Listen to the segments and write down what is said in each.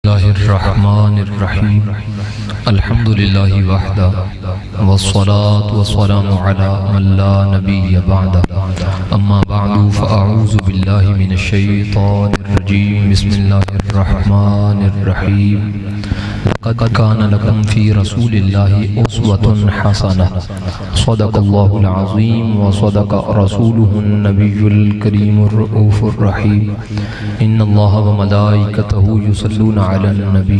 اللہ الرحمن الرحیم الحمد للہ وحدہ والصلاة والسلام علی من لا نبی بعدہ اما بعد فاعوذ باللہ من الشیطان الرجیم بسم اللہ الرحمن الرحیم لقد کان لکم فی رسول اللہ اسوۃ حسنہ صدق اللہ العظیم وصدق رسولہ النبی الکریم الرؤوف الرحیم ان اللہ وملائکتہ یصلون علی النبی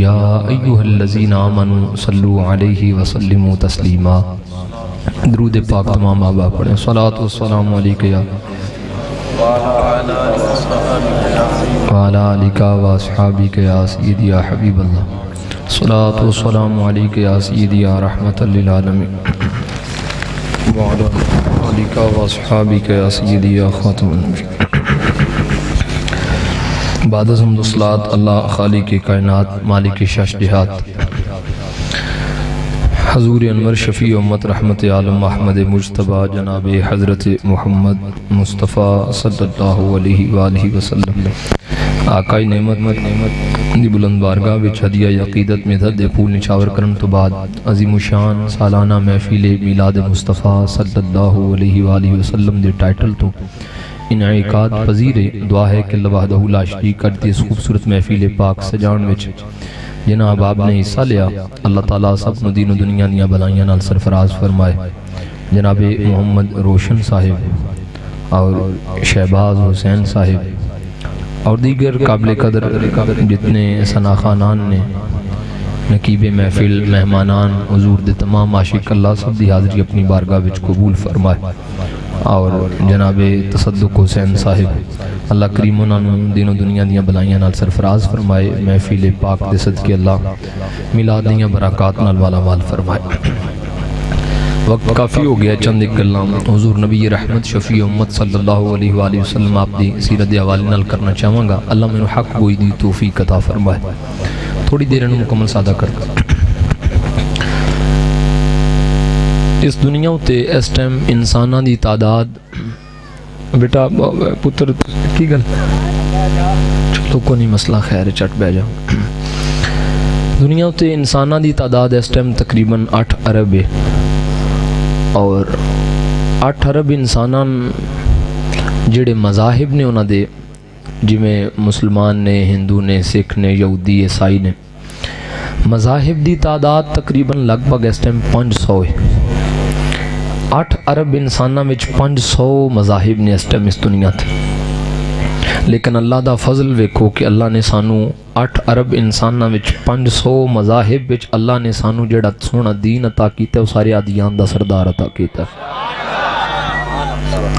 یا ایہا الذین آمنوا صلوا علیہ وسلموا تسلیما۔ درود پاک تمام آبا پڑھیں۔ صلاۃ والسلام علیکہ یا وعلی آلک واصحابک یا سیدی یا حبیب اللہ۔ صلاۃ والسلام علیکہ یا سیدی یا رحمۃ للعالمین وعلی آلک واصحابک یا سیدی یا خاتم النبیین۔ بعد از حمد و صلاۃ اللہ خالق کائنات مالک شش جہات حضور انور شفیع امت رحمت عالم احمد مجتبیٰ جناب حضرت محمد مصطفیٰ صلی اللہ علیہ وآلہ وسلم آقائی نعمت دی بلند بارگاہ وچ ہدیہ عقیدت میں دھد پھول نچاور کرن تو بعد عظیم الشان سالانہ محفل میلاد مصطفیٰ صلی اللہ علیہ وآلہ وسلم دے ٹائٹل تو انعقاد پذیر دعا ہے کہ اللہ وحدہ لا شریک کرتی اس خوبصورت محفل پاک سجان وچ جناب آپ نے حصہ لیا، اللہ تعالیٰ سب دین و دنیا دیا بلائیاں نال سرفراز فرمائے۔ جناب محمد روشن صاحب اور شہباز حسین صاحب اور دیگر قابل قدر جتنے ثنا خانان نے نقیب محفل مہمانان حضور دے تمام عاشق اللہ سب دی حاضری اپنی بارگاہ وچ قبول فرمائے۔ اور جناب تصدق حسین صاحب اللہ کریم انہاں نوں دین و دنیا دیاں بلائیاں نال سرفراز فرمائے، محفل پاک دے صدقے اللہ میلاد دیاں برکات نال والا مال فرمائے۔ وقت کافی ہو گیا، چند ایک گلاں حضور نبی رحمت شفیع امت صلی اللہ علیہ وآلہ وسلم آپ دی سیرت حوالے نال کرنا چاہواں گا۔ اللہ میرے حق گوئی دی توفیق عطا فرمائے۔ تھوڑی دیر انہوں مکمل سادہ کر اس دنیا تے اس ٹائم انسانہ دی تعداد بیٹا پتر کی گل چلو کو نہیں مسئلہ خیر چٹ بہ جاؤ۔ دنیا تے انسانہ دی تعداد اس ٹائم تقریباً 8 ارب ہے اور 8 ارب انسانان جڑے مذاہب نے انہاں دے جویں مسلمان نے، ہندو نے، سکھ نے، یہودی، عیسائی نے، مذاہب دی تعداد تقریباً لگ بھگ اس ٹائم 500 ہے۔ 8 ارب انساناں وچ 500 مذاہب نے اس ٹائم اس دنیا تے، لیکن اللہ دا فضل ویکھو کہ اللہ نے سانو 8 ارب انساناں وچ 500 مذاہب وچ اللہ نے سانو جڑا سونا دین عطا کیتا ہے وہ سارے ادیان دا سردار عطا کیتا ہے۔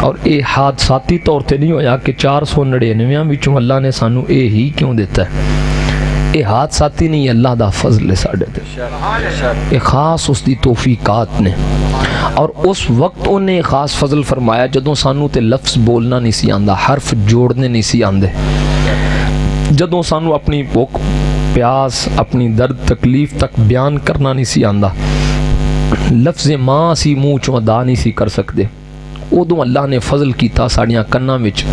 اور اے حادثاتی طور تے نہیں ہویا کہ 499 وچوں اللہ نے سانو اے ہی کیوں دیتا ہے، اے حادثاتی نہیں، اللہ دا فضل ہے ساڈے تے، اے خاص اس دی توفیقات نے۔ اور اس وقت انہیں خاص فضل فرمایا جدوں سانو تے لفظ بولنا نہیں سی آندا، حرف جوڑنے نہیں سی آندے، جدوں سانو اپنی بھوک پیاس اپنی درد تکلیف تک بیان کرنا نہیں سی آندا، لفظ ماں سی منہ چوں ادا نہیں سی کر سکتے، ادوں اللہ نے فضل کیتا ساڑیاں کناں وچ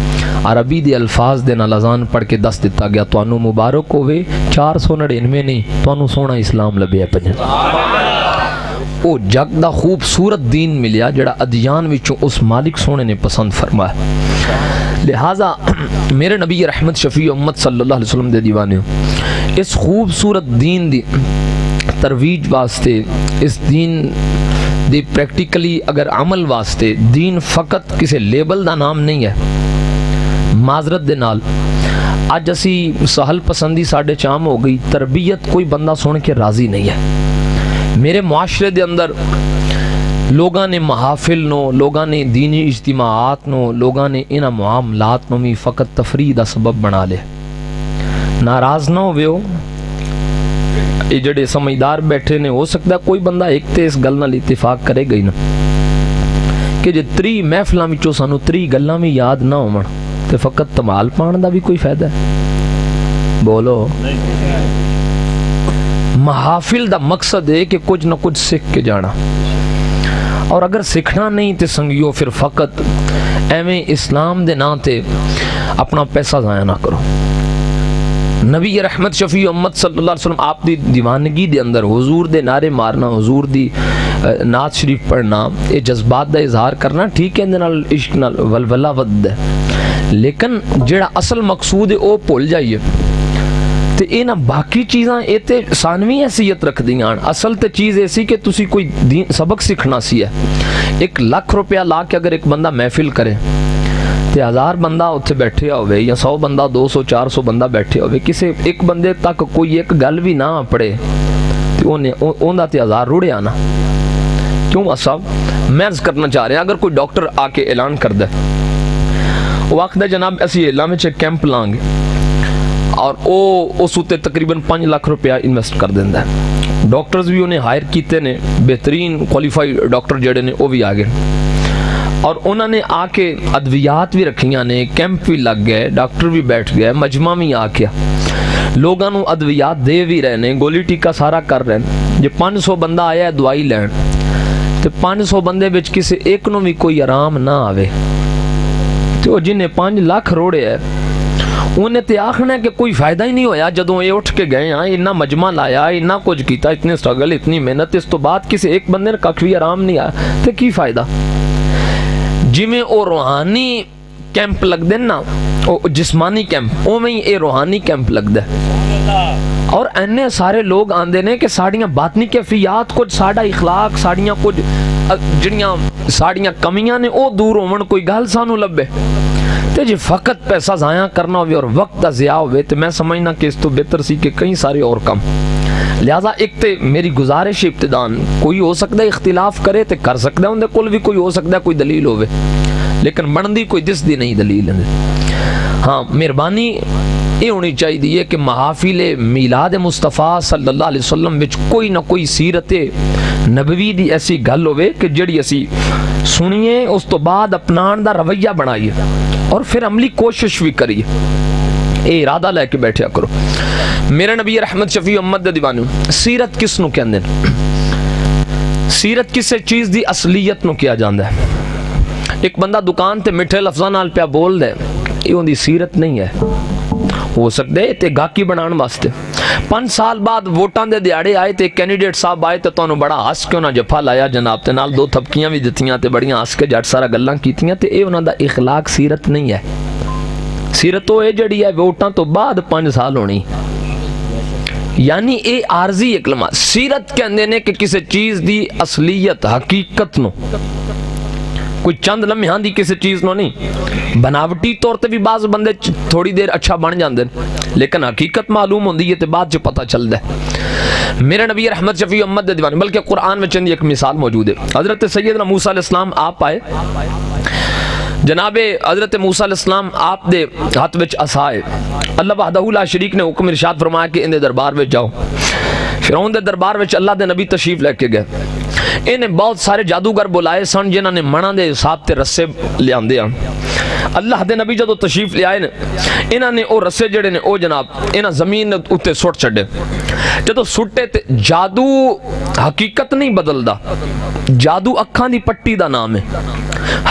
عربی دے الفاظ دے نال اذان پڑھ کے دس دیتا گیا تانوں مبارک ہوئے 499 نہیں تانوں سونا اسلام لبیا پنج۔ او جگ دا خوبصورت دین ملیا جڑا ادیان وچوں اس مالک سونے نے پسند فرمایا۔ لہٰذا میرے نبی رحمت شفیع امت صلی اللہ علیہ وسلم دے دیوانے اس خوبصورت دین دی ترویج واسطے، اس دین دی پریکٹیکلی اگر عمل واسطے، دین فقط کسی لیبل دا نام نہیں ہے۔ معذرت دے نال اج اسی سہل پسندی ساڈے چام ہو گئی، تربیت کوئی بندہ سن کے راضی نہیں ہے۔ میرے معاشرے دے اندر لوگاں نے محافل نو، لوگاں نے دینی اجتماعات نو، لوگاں نے انہاں معاملات نو بھی فقط تفریح دا سبب بنا لے۔ ناراض نہ ہوئے، یہ جڑے سمجھدار بیٹھے نے، ہو سکتا ہے کوئی بندہ ایک تے اس گل نال اتفاق کرے گئی نا کہ جے 3 محفلاں وچوں سانو 3 گلاں بھی یاد نہ ہون تے فقط تمال پان دا بھی کوئی فائدہ ہے؟ بولو۔ محافل دا مقصد ہے کہ کچھ نہ کچھ سکھ کے جانا، اور اگر سکھنا نہیں تے سنگیو پھر فقط ایویں اسلام دے نام تے اپنا پیسہ ضائع نہ کرو۔ نبی رحمت شفیع امت صلی اللہ علیہ وسلم آپ دی دیوانگی دے اندر حضور دے نعرے مارنا، حضور دی نعت شریف پڑھنا، یہ جذبات دا اظہار کرنا ٹھیک ہے، اندے نال عشق نال ولولہ ود ہے، لیکن جڑا اصل مقصود ہے وہ بھول جائیے تے اینا باقی چیزاں اے تے ثانوی حیثیت رکھ دیاں۔ اصل تے چیز ایسی کہ تسی کوئی سبق سیکھنا سی ہے۔ 1 لاکھ روپیہ لا کے اگر ایک بندہ محفل کرے تے 1000 بندہ اتھے بیٹھے ہوئے یا 100 بندہ 200 400 بندہ بیٹھے ہوئے، کسے ایک بندے تک کوئی ایک گل بھی نہ پڑے تے اوندا تے 1000 روڑیا نا۔ کیوں اصاب میں عرض کرنا چاہ رہے ہیں، اگر کوئی ڈاکٹر آ کے اعلان کر دے، وہ آخر جناب اسی اعلان میں کیمپ لائیں گے اور اس تے تقریباً 5 لاکھ روپیہ انویسٹ کر دیندا ہے، ڈاکٹرز بھی انہیں ہائر کیتے نے، بہترین کوالیفائڈ ڈاکٹر جڑے نے وہ بھی آ گئے، اور انہوں نے آ کے ادویات بھی رکھیاں نے، کیمپ بھی لگ گئے، ڈاکٹر بھی بیٹھ گئے، مجمع بھی آ گیا، لوگوں نو ادویات دے بھی رہے نے، گولی ٹیکا سارا کر رہے ہیں۔ جب 500 بندہ آیا ہے دوائی لین تو 500 بندے بچ کسی ایک نو بھی کوئی آرام نہ آوے تو جنہیں 5 لاکھ روڑے ہے انہیں تے آخنا ہے کہ کوئی فائدہ ہی نہیں ہویا، جدوں یہ اٹھ کے گئے ہیں، اتنا مجمع لایا، اتنا کچھ کیتا، اتنے سٹرگل، اتنی محنت، اس تو بعد کسی ایک بندے نے ککھ بھی آرام نہیں آیا تو کی فائدہ؟ جی میں او روحانی کیمپ لگ دیں نا، او جسمانی کیمپ، او میں اے روحانی کیمپ لگ دے، اور اینے سارے لوگ آندے نے کہ ساڑیاں باطنی کیفیات، کچھ ساڑا اخلاق، ساڑیاں کچھ جڑیاں ساڑیاں کمیاں نے او دور ہومن، کوئی گل سانو لبے تے جی فقط پیسہ ضائع کرنا ہوئے اور وقت دا ضیاع ہوئے تے میں سمجھنا کہ اس تو بہتر سی کہ کئی سارے اور کم۔ لہذا ایک تے میری گزارش ابتدان، کوئی ہو سکتا ہے اختلاف کرے تے کر سکتا ہے، اندے کل بھی کوئی ہو سکتا ہے کوئی دلیل ہوئے، لیکن بندی کوئی دس دی نہیں دلیل ہے۔ ہاں مہربانی یہ ہونی چاہیے کہ محافل میلاد مصطفیٰ صلی اللہ علیہ وسلم وچ کوئی نہ کوئی سیرت نبوی دی ایسی گل ہوئے کہ جڑی اسی سنیے، اس تو بعد اپنان دا رویہ بنائیے اور پھر عملی کوشش بھی کریے، اے ارادہ لے کے بیٹھیا کرو۔ میرے نبی رحمت شفیع امت دے دیوانو، سیرت کس نو کہندے ہیں؟ سیرت کسے چیز دی اصلیت نو کیا جاندا ہے۔ ایک بندہ دکان تے مٹھے لفظاں نال پیا بول دے، یہ اون دی سیرت نہیں ہے، ہو سکتے تے گاہکی بنان واسطے۔ 5 سال بعد ووٹاں دے دیاڑے آئے تے کینڈیڈیٹ صاحب آئے تے تانوں بڑا ہس کے انہاں جفا لایا جناب تے نال 2 تھپکیاں بھی دتیاں تے بڑیاں ہس کے جٹ سارا گلاں کیتیاں تے اے انہاں دا اخلاق سیرت نہیں ہے۔ سیرت وہ جڑی ہے ووٹاں تو بعد 5 سال ہونی، یعنی اے عارضی ایک لمحہ۔ سیرت کہندے نے کہ کسی چیز دی اصلیت حقیقت نو، کوئی چند لمحہ دی کسی چیز نو نہیں، بناوٹی طور تے بھی بعض بندے تھوڑی دیر اچھا بن جاندے لیکن حقیقت معلوم ہوندی ہے تے بعد جو پتہ چل دے۔ میرے نبی رحمت شفیع امت دے دیوان، بلکہ قرآن میں چند ایک مثال موجود ہے۔ حضرت سیدنا موسیٰ علیہ السلام آپ آئے، جناب حضرت موسیٰ علیہ السلام آپ دے ہاتھ وچ عصا ہے، اللہ وحدہ لا شریک نے حکم ارشاد فرمایا کہ ان دے دربار وچ جاؤ۔ فرعون دے دربار وچ اللہ دے نبی تشریف لے کے گئے، انہیں بہت سارے جادوگر بلائے سن جنہاں نے منہ دے حساب تے رسے لے آندے ہیں۔ اللہ دے نبی جدو تشریف لے آئے نے، انہاں نے او رسے جڑے نے او جناب انہاں زمین اتے سٹ چھڑے، جدو سٹے تے جادو حقیقت نہیں بدلدا، جادو اکھاں دی پٹی دا نام ہے،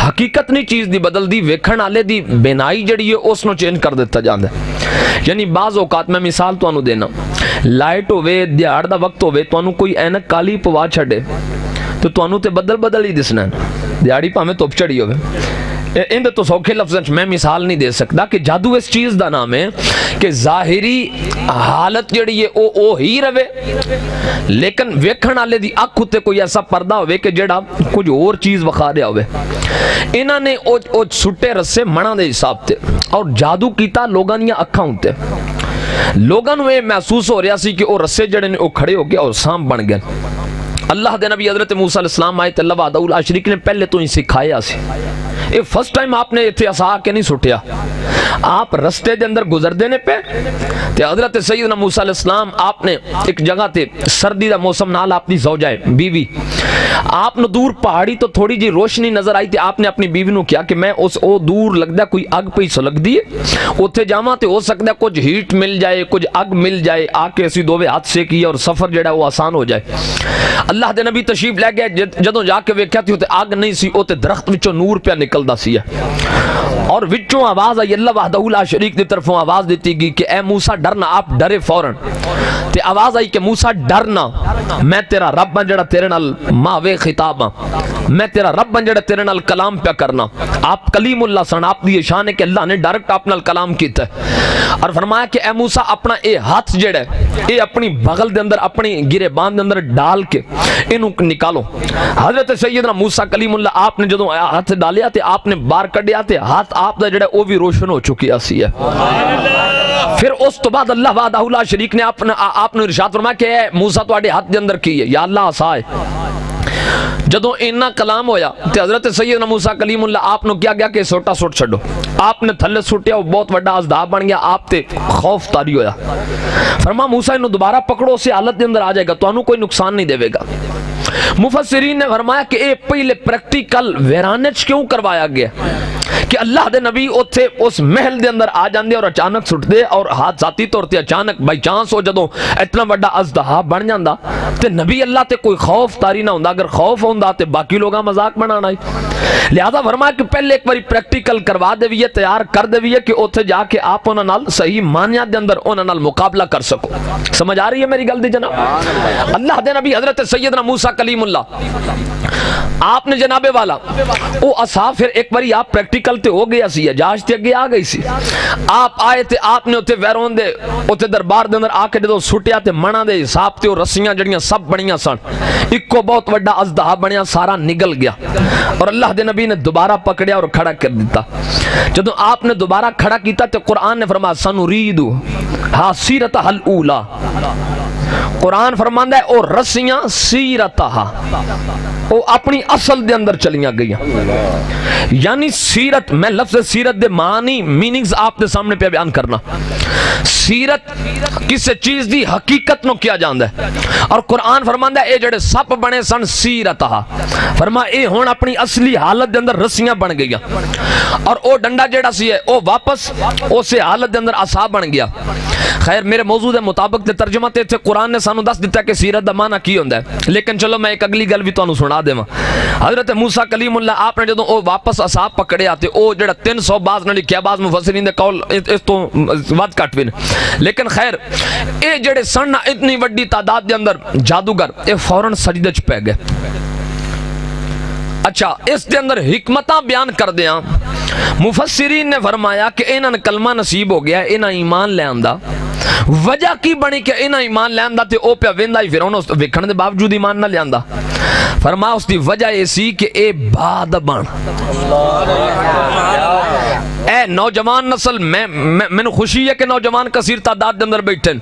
حقیقت نہیں چیز دی بدل دی، ویکھن والے دی بینائی جڑی ہے اس نو چینج کر دیتا جاندا ہے۔ یعنی بعض اوقات میں مثال تانوں دینا، لائٹ ہوے دیہاڑ دا وقت ہوے تانوں کوئی اینک کالی پوا چھڑے تو تانوں تے بدل ہی دسنا ہے، دیہاڑی پاویں دھوپ چڑھی ہوے۔ ان تو سوکھے لفظ میں مثال نہیں دے سکتا کہ جادو اس چیز دا نام ہے کہ ظاہری حالت جڑی ہے او ہی رہے لیکن ویکھن والے دی اکھ تے کوئی ایسا پردہ ہوئے کہ جڑا کچھ اور چیز وکھا رہا ہوئے۔ انہاں نے او سٹے رسے منہ دے حساب تے اور جادو کیتا لوگاں دیاں اکھاں تے، لوگاں نوں یہ محسوس ہو رہا سی کہ او رسے جڑے نے او کھڑے ہو گئے اور سام بن گئے۔ اللہ دے نبی حضرت موسیٰ علیہ السلام آئے تے اللہ وحدہ لا شریک نے پہلے تو ہی سکھایا سی۔ یہ فرسٹ ٹائم آپ نے اتھے عصا کے نہیں سٹیا، آپ رستے دے اندر گزر دینے پہ تے حضرت سیدنا موسیٰ علیہ السلام آپ نے ایک جگہ تے سردی دا موسم نال اپنی زوجہ بیوی، آپ نے دور پہاڑی تو تھوڑی جی روشنی نظر آئی تے آپ نے اپنی بیوی نو کیا کہ میں اس او دور لگدا کوئی اگ پئی سلگ دی اوتھے جاواں تے ہو سکدا کچھ ہیٹ مل جائے، کچھ اگ مل جائے، آ کے اسی دوویں ہاتھ سے کی اور سفر جڑا وہ آسان ہو جائے۔ اللہ دے نبی تشریف لے گئے، جدوں جا کے ویکھیا تے اگ نہیں سی، او تے درخت وچوں نور پیا نکل نکلدا سی اور وچوں آواز آئی اللہ وحدہ لا شریک دی طرفوں آواز دیتی گئی کہ اے موسیٰ ڈرنا. آپ ڈرے فوراً تے آواز آئی کہ موسیٰ ڈرنا میں تیرا رب ہاں جڑا تیرے نال ماوے خطاب ہاں, میں تیرا رب ہاں جڑا تیرے نال کلام پہ کرنا. آپ کلیم اللہ سن, آپ دی شان ہے کہ اللہ نے ڈائریکٹ آپ نال کلام کیتا ہے اور فرمایا کہ اے موسیٰ اپنا اے ہاتھ جڑا ہے اے اپنی بغل دے اندر اپنی گرے باندھ دے اندر ڈال کے اینو نکالو. حضرت سیدنا موسیٰ کلیم اللہ آپ نے جدوں ہاتھ ڈالیا تے آپ نے باہر کڈیا تے ہاتھ آپ دا جڑا وہ بھی روشن ہو چکی سی ہے. پھر اس تو بعد اللہ وحدہ لا شریک نے آپ نے ارشاد فرمایا کہ اے موسیٰ تواڈے ہاتھ دے اندر کی ہے یا اللہ عصا ہے. جدوں اینا کلام ہویا تے حضرت سیدنا موسیٰ کلیم اللہ آپ نو کیا گیا کہ سوٹا سوٹ چھڈو. آپ نے تھلے سوٹیا, وہ بہت بڑا اژدہا بن گیا, آپ تے خوف طاری ہویا. فرما موسیٰ انہوں دوبارہ پکڑو, اسے حالت دے اندر آ جائے گا, تو انہوں کوئی نقصان نہیں دے گا. مفسرین نے فرمایا کہ اے پہلے پریکٹیکل ویرانچ کیوں کروایا گیا کہ اللہ دے نبی اتھے اس محل دے اندر آ جاندے اور اچانک سٹ دے اور ہاتھ ذاتی طور تے اچانک بائی چانس ہو جدوں اتنا بڑا اژدہا بن جاندا تے نبی اللہ تے کوئی خوف طاری نہ ہوندا. اگر خوف ہوندا تے باقی لوگاں مذاق بنانا ہی. لہذا فرمایا کہ پہلے ایک باری پریکٹیکل کروا دے ویے, تیار کر دے ویے کہ اتھے جا کے آپ انہاں نال صحیح معنیاں دے اندر انہاں نال مقابلہ کر سکو. سمجھ آ رہی ہے میری گل دی جناب؟ اللہ دے نبی حضرت سیدنا موسیٰ کلیم اللہ آپ نے جناب والا او عصا پھر ایک باری آپ پریکٹیکل تے ہو گیا سی, جاج تے اگے آ گئی سی. آپ آئے تے آپ نے اتھے ویرون دے اتھے دربار دے اندر آ کے جدوں سٹیا تے منا دے حساب تے رسیاں جڑیاں سب بنیاں سن, اکو بہت بڑا اژدہا بنیا, سارا نگل گیا اور اللہ دے نبی نے دوبارہ پکڑیا اور کھڑا کر دیتا. جدوں آپ نے دوبارہ کھڑا کیتا تے قرآن نے فرمایا سنریدو ہا سیرتہ الاولی. قرآن فرماندا ہے او رسیاں سیرتہ او اپنی اصل دے اندر چلیاں گئیاں. یعنی سیرت, میں لفظ سیرت دے معنی میننگز آپ دے سامنے پہ بیان کرنا. سیرت کسی چیز دی حقیقت نو کیا جاندا ہے اور قرآن فرماندا ہے اے جڑے سپ بنے سن سیرتہ, فرما اے ہون اپنی اصلی حالت دے اندر رسیاں بن گئیاں اور او ڈنڈا جڑا سی ہے او واپس اسے حالت دے اندر عصا بن گیا. خیر میرے موضوع دے مطابق تے ترجمہ تے تھے قرآن نے سانو دس دیتا کہ سیرت دا معنی کی ہوندا ہے, لیکن چلو میں ایک اگلی گل بھی تانوں سنا دیواں. حضرت موسیٰ کلیم اللہ آپ نے جدوں او واپس عصا پکڑیا تے او جڑا 300 باز نے لکھیا, بعض مفسرین دے قول اس تو ود کٹ وی نے, لیکن خیر اے جڑے سن اتنی وڈی تعداد دے اندر جادوگر اے فوراً سجدے چ پے گئے. اچھا اس دے اندر حکمتاں بیان کر دیاں. مفسرین نے فرمایا کہ انہاں کلمہ نصیب ہو گیا, انہاں ایمان لے آندا. وجہ کی بنی کہ انہاں ایمان لے آندا تے او پیا ویندا ہی, پھر انہاں ویکھن دے باوجود ایمان نہ لے آندا. فرمایا اس دی وجہ یہ سی کہ اے بادبان اے نوجوان نسل, میں خوشی ہے کہ نوجوان کثیر تعداد دے اندر بیٹھے,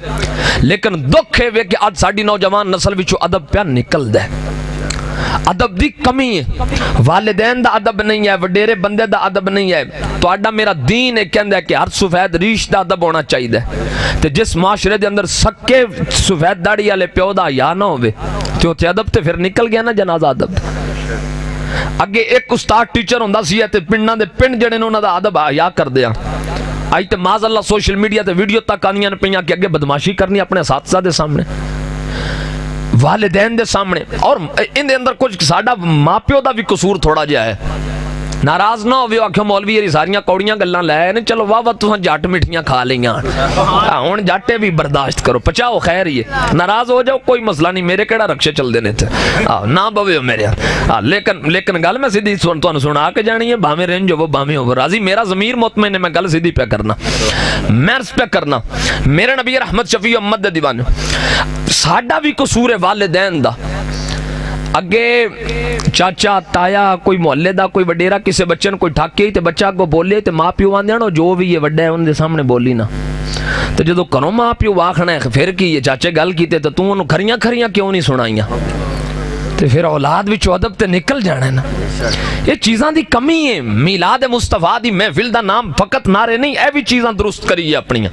لیکن دکھ ہے کہ آج ساڈی نوجوان نسل وچوں ادب پیا نکل دے. ادب دی کمی ہے, والدین دا ادب نہیں ہے, وڈیرے بندے دا ادب نہیں ہے. تو آڈا میرا دین ایک کہندہ ہے کہ ہر سفید ریش دا ادب ہونا چاہیے. تے جس معاشرے دے اندر سکے سفید داڑی والے پیو دا یا نہ ہوئے تو تے ادب تے پھر نکل گیا نا جنازہ ادب. اگے ایک استاد ٹیچر ہوندا سی تے پنڈاں دے پنڈ جڑے نے انہاں دا ادب یا کر دیا. آج تے معاذ اللہ سوشل میڈیا تے ویڈیو تک آنیاں پیاں کہ اگے بدماشی کرنی اپنے اساتذہ دے سامنے, والدین دے سامنے, اور ان دے اندر کچھ ساڈا ماں پیو دا بھی قصور تھوڑا جہا ہے. ناراض نہ ہوئے آکھو مولوی یہ ساریاں کوڑیاں گلاں لے نے, چلو واہ واہ تساں جٹ مٹھیاں کھا لیاں ہن جٹے بھی برداشت کرو, پچاؤ خیر ہی ہے, ناراض ہو جاؤ کوئی مسئلہ نہیں, میرے کیڑا رکشے چل دے نے تے نہ بوے میرے. لیکن گل میں سیدھی تانوں سنا کے جانی ہے, بھاویں رنج ہو بھاویں ہو راضی, میرا ضمیر مطمئن ہے, میں گل سیدھی پہ کرنا, میں پہ کرنا. میرے نبی رحمت شفیع امت دے دیوان ساڈا بھی قصور ہے والدین دا. اگے چاچا تایا کوئی محلے دا کوئی وڈیرا کسے بچے نے کوئی ٹھاکے تے بچہ کو بولے تے ماں پیو آندے نا جو بھی یہ وڈا ہے ان دے سامنے بولی نا, تے جدو کرو ماں پیو آکھنا ہے پھر کی یہ چاچے گل کیتے تے تو انہوں کھریاں کیوں نہیں سنائیاں, تے پھر اولاد وچ ادب تے نکل جانا ہے نا. یہ چیزاں دی کمی ہے. میلاد مصطفیٰ دی محفل دا نام فقط نعرے نہیں, اے بھی چیزاں درست کری ہے اپنیاں.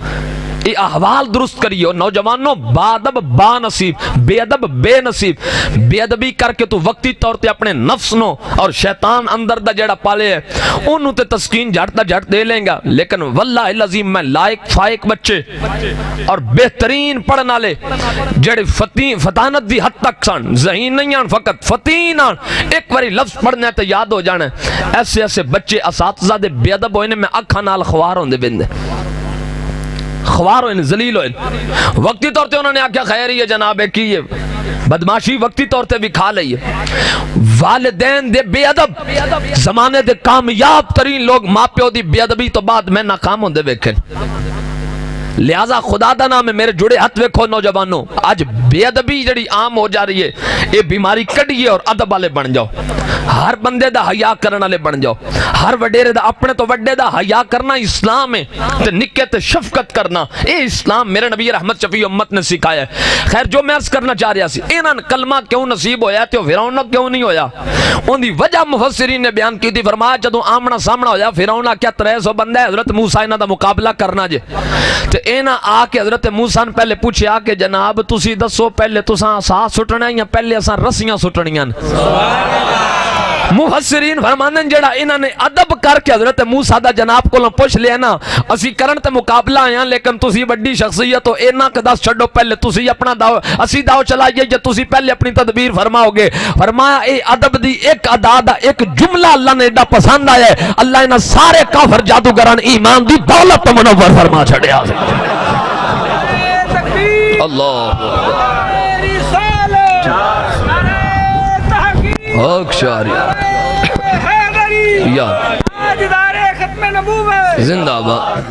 یہ احوال درست کریو نوجوانوں، بادب با نصیب، بے ادب بے نصیب، بے ادبی کر کے تو وقتی طور تے اپنے نفس نو اور شیطان اندر دا جڑا پالے ہے انہوں تے تسکین جھٹ دا جھٹ دے لیں گا، لیکن واللہ العظیم میں لائق فائق بچے اور بہترین پڑھن والے جڑے فتانت دی حد تک سن، ذہین نہیں آن فقط فتین آن، ایک باری لفظ پڑھنے تے یاد ہو جانا ہے، ایسے ایسے بچے اساتذہ دے بے ادب ہوئے میں اکھاں نال خوار ہوندے بندے، خوار ہوئے ذلیل ہوئے، وقتی طور تے انہوں نے آکھیا خیر ہی ہے جناب ہے کی یہ بدماشی وقتی طور تے بھی کھا لئیے۔ والدین دے بے ادب، زمانے دے کامیاب ترین لوگ ماں پیو دی بے ادبی تو بعد میں ناکام ہوندے ویکھیں، لہذا خدا دا نام ہے میرے جڑے ہاتھ ویکھو نوجوانوں، آج بے ادبی جڑی عام ہو جا رہی ہے، یہ بیماری کڈیے اور ادب والے بن جاؤ، ہر بندے دا حیا کرن والے بن جاؤ، ہر وڈیرے دا اپنے تو وڈے دا حیا کرنا اسلام ہے، تے نکے تے شفقت کرنا اے اسلام میرے نبی رحمت شفیع امت نے سکھایا ہے۔ خیر جو میں عرض کرنا چاہ رہا سی، انہاں کلمہ کیوں نصیب ہویا تے فرعون کیوں نہیں ہویا، ان دی وجہ مفسرین نے بیان کی تھی، فرمایا جدوں آمنا سامنا ہویا فرعون کیا 300 بندہ ہے حضرت موسیٰ انہاں دا مقابلہ کرنا جے، تے اینا آ کے حضرت موسیٰ نے پہلے پوچھیا کہ جناب تسی دسو پہلے تساں ساتھ سٹنا یا پہلے اساں رسیاں سٹنیاں؟ مفسرین فرماندے جڑا انہاں نے ادب کر کے حضرت موسیٰ دا جناب کو پوچھ لیا نا اسی کرن تے مقابلہ آیا لیکن تسی بڑی شخصیت ہو اینا کہ دس چھڑو پہلے تسی اپنا داؤ اسی داؤ چلائیے یا تسی پہلے اپنی تدبیر فرماؤ گے۔ فرمایا اے ادب دی ایک ادا دا ایک جملہ اللہ نے ایڈا پسند آیا ہے، اللہ انہاں سارے کافر جادوگران ایمان دی دولت منور فرما چھڑیا۔ اللہ حق شاری یا زندہ باد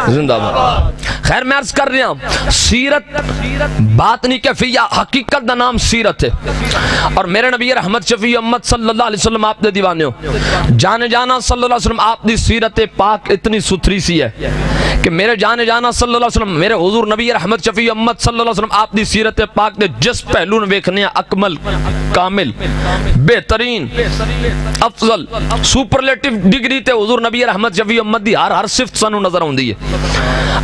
زندہ باد۔ خیر میں عرض کر رہا ہوں سیرت باطنی کیفیہ حقیقت دا نام سیرت ہے، اور میرے نبی رحمت شفیع امت صلی اللہ علیہ وسلم آپ دے دیوانے ہو جانے جانا صلی اللہ علیہ وسلم آپ دی سیرت پاک اتنی ستھری سی ہے کہ میرے جانے جانا صلی اللہ علیہ وسلم میرے حضور نبی رحمت شفیع امت صلی اللہ علیہ وسلم آپ دی سیرت پاک دے جس پہلو نے ویکھنے اکمل کامل بہترین افضل سپرلیٹو ڈگری تے حضور نبی رحمت شفیع امت دی ہر صفت سانو نظر آندی ہے۔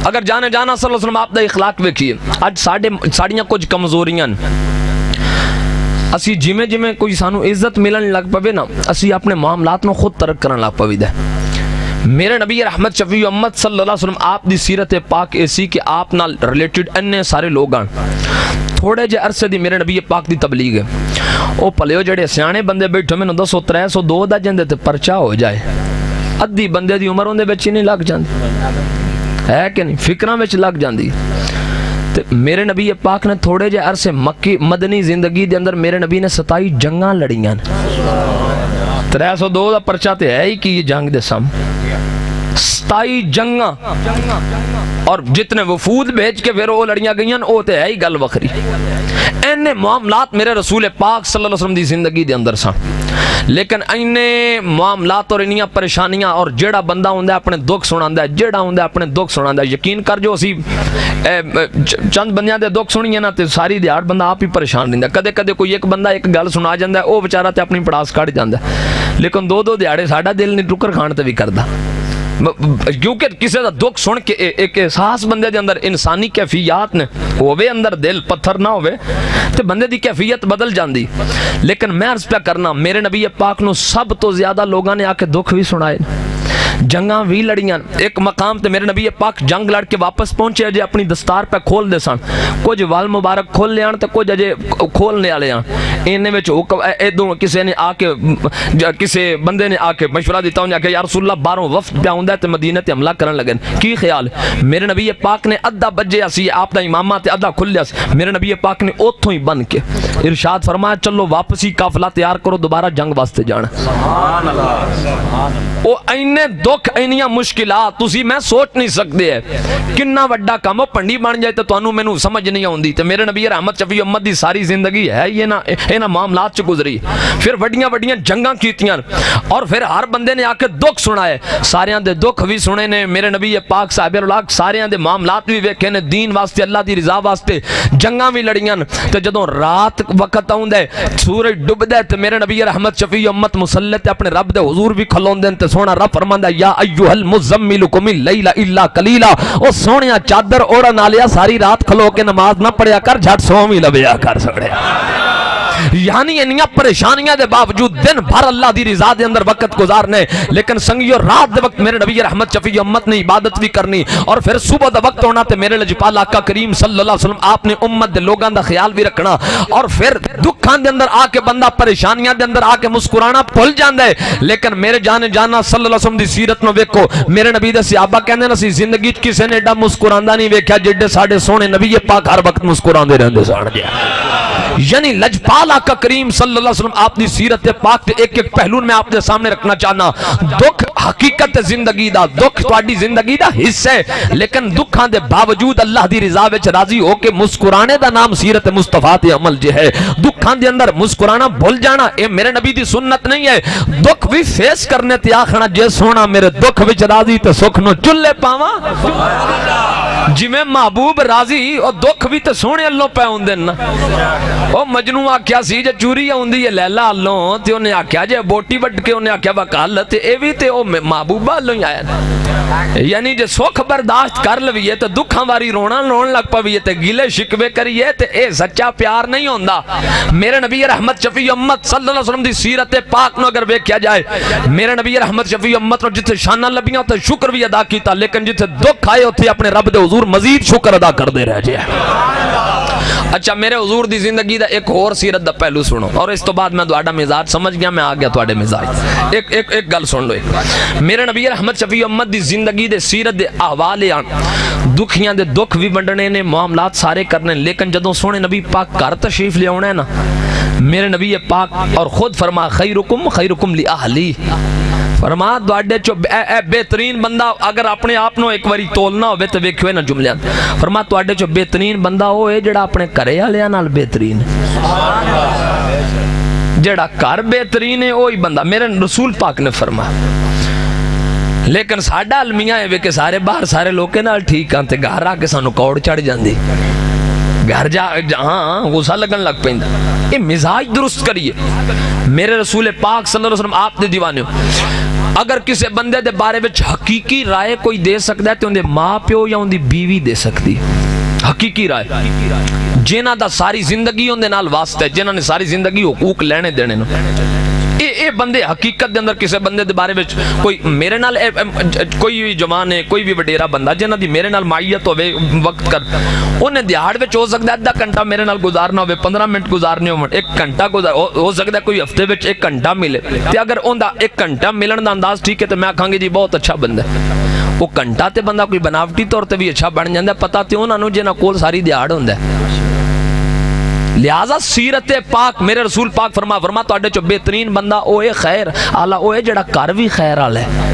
اگر جانے جانا صلی اللہ علیہ وسلم آپ دا اخلاق ویکھیے، اج ساڑیاں کچھ کمزوریاں اسی جمیں جمیں کوئی سانو عزت ملن لگ پوے نا اسی اپنے معاملات نو خود ترک کرن لگ پوی دے۔ میرے نبی رحمت شفیع امت صلی اللہ علیہ وسلم آپ دی سیرت پاک ایسی کہ آپ نال ریلیٹڈ اننے سارے لوگ آن تھوڑے جے عرصے دی میرے نبی پاک دی تبلیغ ہے، او پلیو جڑے سیانے بندے بیٹھو میں 200 302 دا جندے تے پرچا ہو جائے، ادھی بندے دی عمر ہوندے بچی نہیں لگ جاندی ہے کہ نہیں، فکراں وچ لگ جاندی۔ تے میرے نبی پاک نے تھوڑے جے عرصے مکی مدنی زندگی دے اندر میرے نبی نے 27 جنگاں لڑیاں، 302 دا پرچا تے ہے ہی کہ یہ جنگ دے سام 27 جنگاں اور جتنے وفود بھیج کے پھر وہ لڑیاں گئیاں وہ تے ہے ہی گل وکھری۔ اینے معاملات میرے رسول پاک صلی اللہ علیہ وسلم دی زندگی دے اندر سن، لیکن اینے معاملات اور انیاں پریشانیاں اور جیڑا بندہ ہوندہ ہے اپنے دکھ سناندہ ہے، جیڑا ہوندہ ہے اپنے دکھ سناندہ ہے، یقین کر جو اسی چند بندیاں دے دکھ سنی ہے نا تے ساری دیہڑ بندہ آپ ہی پریشان رہندا ہے، کدے کدے کوئی ایک بندہ ایک گل سنا جاندا ہے او بیچارہ تے اپنی پڑاس کٹ جاندا ہے، لیکن دو دیہڑے ساڈا دل نہیں ٹکر کھان تے بھی کردا، کیونکہ کسی دا دکھ سن کے ایک احساس بندے دے اندر انسانی کیفیات نے ہوئے اندر دل پتھر نہ ہوئے تے بندے دی کیفیت بدل جاندی۔ لیکن میں عرض پہ کرنا میرے نبی پاک نو سب تو زیادہ لوگاں نے آ کے دکھ بھی سنائے، جنگاں بھی لڑیاں۔ ایک مقام تے میرے نبی پاک جنگ لڑ کے واپس پہنچے اجے اپنی دستار پہ کھول دے سن، کچھ وال مبارک کھول لے آن تے کچھ اجے کھولنے والے آن، انہاں وچ ادوں کسی نے آ کے کسی بندے نے آ کے مشورہ دیتا ہوں کہ یا رسول اللہ باہروں وفد پہ ہوندا تے مدینے تے حملہ کرن لگن، کی خیال ہے؟ میرے نبی پاک نے ادھا بجے اسی آپ دا امامہ تے ادھا کھلیا سی، میرے نبی پاک نے اوتھوں ہی بن کے ارشاد فرمایا چلو واپسی قافلہ تیار کرو دوبارہ جنگ واسطے جانا۔ سبحان اللہ سبحان اللہ۔ او اینے دکھ اینیاں مشکلات تسی میں سوچ نہیں سکتے ہے کننا وڈا کام ہو پنڈی بن جائے تو تانوں مینوں سمجھ نہیں آوندی تے میرے نبی رحمت شفیع امت دی ساری زندگی ہے یہ نا اینا معاملات چ گزری، پھر وڈیاں وڈیاں جنگاں کیتیاں اور پھر ہر بندے نے آ کے دکھ سنائے، ساریاں دے دکھ بھی سنے نے میرے نبی پاک صاحب اللہ ساریاں دے معاملات بھی ویکھے نے، دین واسطے اللہ دی رضا واسطے جنگاں بھی لڑیاں تے جدوں رات وقت آوندا ہے سورج ڈبدا ہے تے میرے نبی رحمت شفیع امت مصلی تے اپنے رب دے حضور بھی کھلوندے تے سونا رب فرماندا یا ایھا المزمل قم اللیل الا قلیلا، او سونیا چادر اوڑھن والیا ساری رات کھلو کے نماز نہ پڑھیا کر، جھٹ سو بھی لبیا کر سکڑیا۔ یعنی انیاں پریشانیاں دے باوجود دن بھر اللہ دی رضا دے اندر وقت گزارنے، لیکن سنگیو رات دے وقت میرے نبی رحمت شفیع امت نے عبادت بھی کرنی، اور پھر صبح دا وقت ہونا تے میرے لجپال آقا کریم صلی اللہ علیہ وسلم آپ نے امت دے لوگاں دا خیال بھی رکھنا، اور پھر دکھاں دے اندر آ کے بندہ پریشانیاں دے اندر آ کے مسکرانا بھول جاندا ہے۔ لیکن میرے جانے جانا صلی اللہ علیہ وسلم دی سیرت نو ویکھو، میرے نبی دے صحابہ کہندے نے سی زندگی وچ کسے نے ایڈا مسکراندا نہیں ویکھیا جڑے ساڈے سونے نبی پاک ہر وقت مسکراندے رہندے سن جی۔ یعنی لجپال آقا کریم صلی اللہ علیہ وسلم آپ دی سیرت پاک تے ایک ایک پہلو میں آپ دے سامنے رکھنا چاہنا۔ دکھ حقیقت زندگی دا، دکھ تواڈی زندگی دا حصہ ہے، لیکن دکھاں دے باوجود اللہ دی رضا وچ راضی ہو کے مسکرانے دا نام سیرت مصطفیٰ تے عمل جے ہے۔ دکھاں دے اندر مسکرانا بھول جانا اے میرے نبی دی سنت نہیں ہے۔ دکھ بھی فیس کرنے تے آکھنا جے سونا میرے دکھ وچ راضی تے سکھ نو چلے پاواں، جی میں محبوب راضی اور دکھ بھی تے سونے اللہ پہ ہوندے نا۔ او مجنوں آکھیا سی جے چوری ہوندی ہے لیلا اللہ تے انہیں آکھیا جے بوٹی وڈ کے انہیں آکھیا وکال تے اے وی تے او محبوبہ اللہ ہی آیا نا۔ یعنی جے سکھ برداشت کر لویے تے دکھاں واری رونا رون لگ پویے تے گلے شکوے کریے تے اے سچا پیار نہیں ہوندا۔ میرے نبی رحمت شفیع امت صلی اللہ علیہ وسلم دی سیرت پاک نو اگر ویکھیا جائے، میرے نبی رحمت شفیع امت نو جتھے شاناں لبیاں تے شکر بھی ادا کیتا، لیکن جتھے دکھ آئے اوتھے اپنے رب دے حضور مزید شکر ادا کر دے رہ جائے۔ اچھا میرے حضور دی زندگی دا ایک اور سیرت دا پہلو سنو، اور اس تو بعد میں تہاڈا مزاج سمجھ گیا، میں آ گیا تہاڈے مزاج۔ ایک گل سن لو، میرے نبی رحمت شفیع امت دی زندگی دے سیرت دے احوال دکھیاں دے دکھ بھی ونڈنے نے، معاملات سارے کرنے، لیکن جدوں سونے نبی پاک گھر تشریف لے آنا ہے نا، میرے نبی پاک اور خود فرما خیرکم لأہلی، فرما دوڑے چو بہترین بندہ اگر اپنے آپ نو ایک واری تولنا ہوئے تو ویکھوے نا جملیاں، فرما دوڑے چو بہترین بندہ ہوئے جڑا اپنے کرے آلیاں نال بہترین جڑا کر بہترین ہے وہی بندہ، میرے رسول پاک نے فرما۔ لیکن ساڈا المیاں ہے کہ سارے باہر سارے لوکے نال ٹھیک آن تے گھر آ کے سانو کوڑ چڑھ جاندی، گھر جا ہاں غصہ لگن لگ پیندا۔ یہ مزاج درست کریے۔ میرے رسول پاک صلی اللہ علیہ وسلم آپ دے دیوانے ہو، اگر کسی بندے دے بارے وچ حقیقی رائے کوئی دے سکتا ہے تو اندے ماں پیو یا اندی بیوی دے سکتی حقیقی رائے، جنہ دا ساری زندگی اندے نال واسطہ ہے، جنہ نے ساری زندگی حقوق لینے دینے نو۔ اے بندے حقیقت دے اندر کسی بندے دے بارے وچ کوئی میرے نال کوئی بھی جوان ہے، کوئی بھی وڈیرا بندہ جنہ دی میرے نال معیت ہوئے وقت کر، انہیں دیہاڑ وچ ہو سکتا ہے آدھا گھنٹہ میرے نال گزارنا ہوئے، 15 منٹ گزارنے ہو، ایک گھنٹہ ہو سکتا ہے کوئی ہفتے وچ ایک گھنٹہ ملے، تے اگر اوندا ایک گھنٹہ ملن دا انداز ٹھیک ہے تو میں آکھاں گے جی بہت اچھا بندہ ہے۔ وہ گھنٹہ تے بندہ کوئی بناوٹی طور تے بھی اچھا بن جاندا ہے، پتہ تے انہاں نوں جنہاں کول ساری دیہاڑ ہوندا ہے۔ لہذا سیرت پاک میرے رسول پاک فرما تواڈے چو بہترین بندہ اوے خیر آلا اوے جڑا کر بھی خیر آلا ہے۔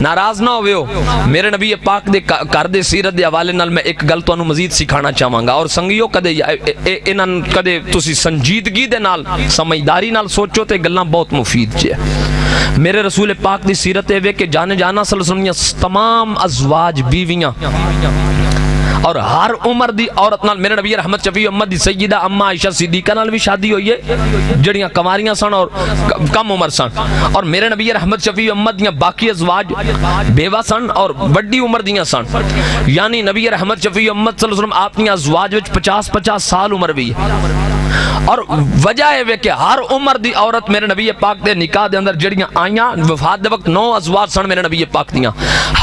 ناراض نہ ہوئے ہو، میرے نبی پاک دے کر دے سیرت دے حوالے نال میں ایک گل تانوں مزید سکھانا چاہواں گا، اور سنگیو کدے تسی سنجیدگی دے نال سمجھداری نال سوچو تے گلاں بہت مفید جے۔ میرے رسول پاک دی سیرت اے کہ جانے جانا صلی اللہ علیہ وسلم تمام ازواج بیویاں اور ہر عمر دی عورت نال، میرے نبی رحمت شفیع امت دی سیدہ اما عائشہ صدیقہ نال بھی شادی ہوئی ہے جڑیاں کماریاں سن اور کم عمر سن، اور میرے نبی رحمت شفیع امت دیاں باقی ازواج بیوہ سن اور بڑی عمر دیاں سن، یعنی نبی رحمت شفیع امت صلی اللہ علیہ وسلم آپ دیاں ازواج وچ 50 سال عمر بھی ہے، اور وجہ ہے کہ ہر عمر دی عورت میرے نبی پاک دے نکاح دے اندر جڑیاں آئیاں وفات دے وقت 9 ازواج سن میرے نبی پاک دیاں،